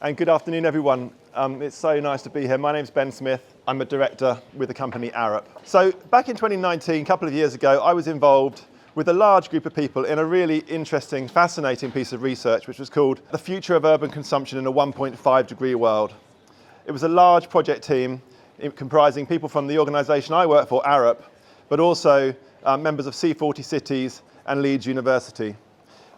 And good afternoon, everyone. It's so nice to be here. My name's Ben Smith. I'm a director with the company Arup. So back in 2019, a couple of years ago, I was involved with a large group of people in a really interesting, fascinating piece of research, which was called The Future of Urban Consumption in a 1.5 Degree World. It was a large project team comprising people from the organisation I work for, Arup, but also members of C40 Cities and Leeds University.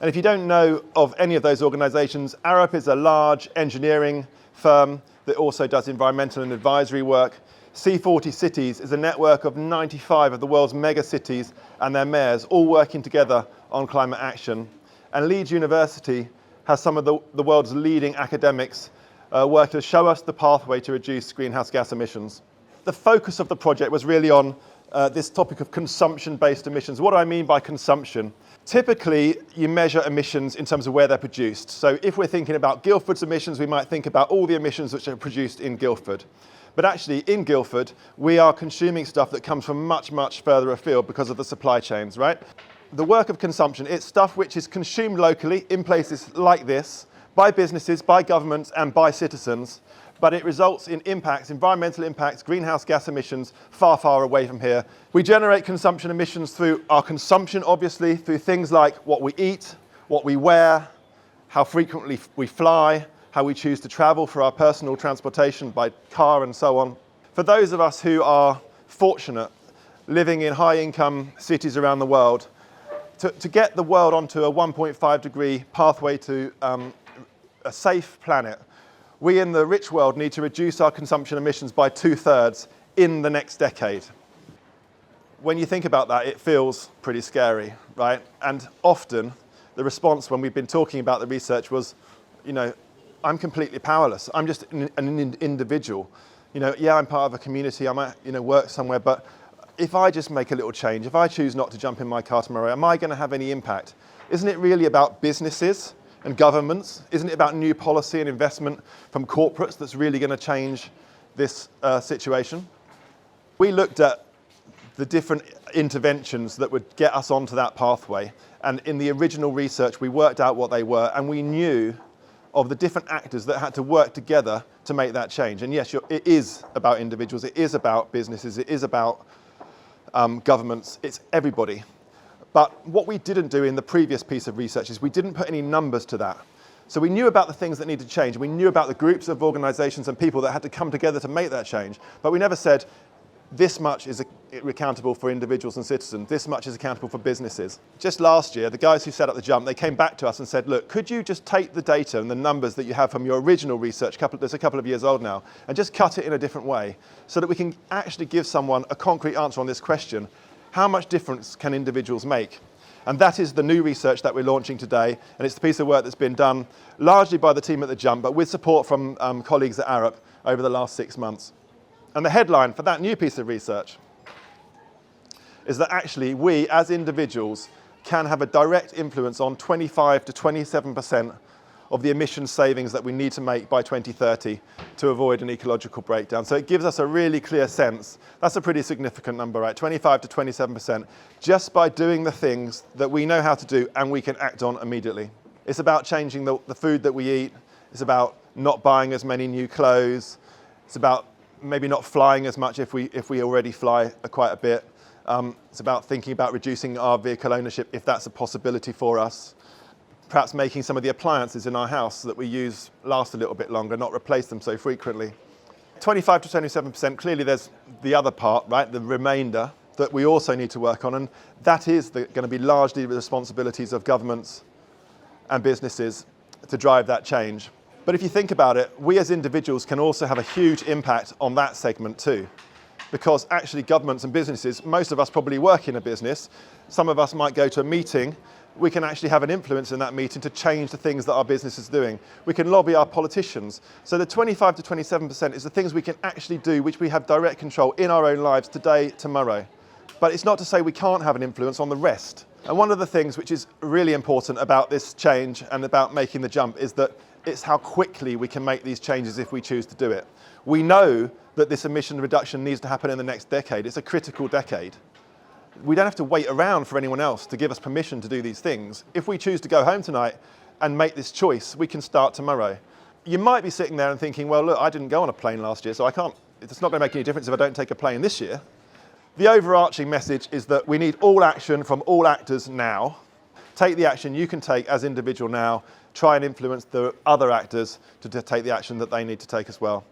And if you don't know of any of those organisations, Arup is a large engineering firm that also does environmental and advisory work. C40 Cities is a network of 95 of the world's mega cities and their mayors, all working together on climate action. And Leeds University has some of the world's leading academics working to show us the pathway to reduce greenhouse gas emissions. The focus of the project was really on this topic of consumption-based emissions. What do I mean by consumption? Typically, you measure emissions in terms of where they're produced. So if we're thinking about Guildford's emissions, we might think about all the emissions which are produced in Guildford. But actually, in Guildford, we are consuming stuff that comes from much, much further afield because of the supply chains, right? The work of consumption, it's stuff which is consumed locally in places like this, by businesses, by governments, and by citizens, but it results in impacts, environmental impacts, greenhouse gas emissions, far, far away from here. We generate consumption emissions through our consumption, obviously, through things like what we eat, what we wear, how frequently we fly, how we choose to travel for our personal transportation by car and so on. For those of us who are fortunate, living in high-income cities around the world, to get the world onto a 1.5 degree pathway to a safe planet, we in the rich world need to reduce our consumption emissions by 2/3 in the next decade. When you think about that, it feels pretty scary, right? And often the response when we've been talking about the research was, I'm completely powerless. I'm just an individual. Yeah, I'm part of a community. I might, work somewhere, but if I just make a little change, if I choose not to jump in my car tomorrow, am I going to have any impact? Isn't it really about businesses and governments? Isn't it about new policy and investment from corporates that's really going to change this situation? We looked at the different interventions that would get us onto that pathway. And in the original research, we worked out what they were, and we knew of the different actors that had to work together to make that change. And yes, it is about individuals, it is about businesses, it is about governments, it's everybody. But what we didn't do in the previous piece of research is we didn't put any numbers to that. So we knew about the things that needed to change. We knew about the groups of organisations and people that had to come together to make that change. But we never said, this much is accountable for individuals and citizens, this much is accountable for businesses. Just last year, the guys who set up the Jump, they came back to us and said, look, could you just take the data and the numbers that you have from your original research, that's a couple of years old now, and just cut it in a different way so that we can actually give someone a concrete answer on this question. How much difference can individuals make? And that is the new research that we're launching today, and it's the piece of work that's been done largely by the team at the Jump, but with support from colleagues at Arup over the last 6 months. And the headline for that new piece of research is that actually we, as individuals, can have a direct influence on 25 to 27% of the emission savings that we need to make by 2030 to avoid an ecological breakdown. So it gives us a really clear sense. That's a pretty significant number, right? 25 to 27%, just by doing the things that we know how to do and we can act on immediately. It's about changing the food that we eat. It's about not buying as many new clothes. It's about maybe not flying as much if we already fly quite a bit. It's about thinking about reducing our vehicle ownership if that's a possibility for us. Perhaps making some of the appliances in our house that we use last a little bit longer, not replace them so frequently. 25 to 27%, clearly there's the other part, right, the remainder that we also need to work on, and that is going to be largely the responsibilities of governments and businesses to drive that change. But if you think about it, we as individuals can also have a huge impact on that segment too. Because actually governments and businesses, most of us probably work in a business, some of us might go to a meeting, we can actually have an influence in that meeting to change the things that our business is doing. We can lobby our politicians. So the 25 to 27% is the things we can actually do, which we have direct control in our own lives today, tomorrow. But it's not to say we can't have an influence on the rest. And one of the things which is really important about this change and about making the jump is that it's how quickly we can make these changes if we choose to do it. We know that this emission reduction needs to happen in the next decade. It's a critical decade. We don't have to wait around for anyone else to give us permission to do these things. If we choose to go home tonight and make this choice, we can start tomorrow. you might be sitting there and thinking, well, look, I didn't go on a plane last year, so it's not going to make any difference if I don't take a plane this year. The overarching message is that we need all action from all actors now. Take the action you can take as individual now. Try and influence the other actors to take the action that they need to take as well.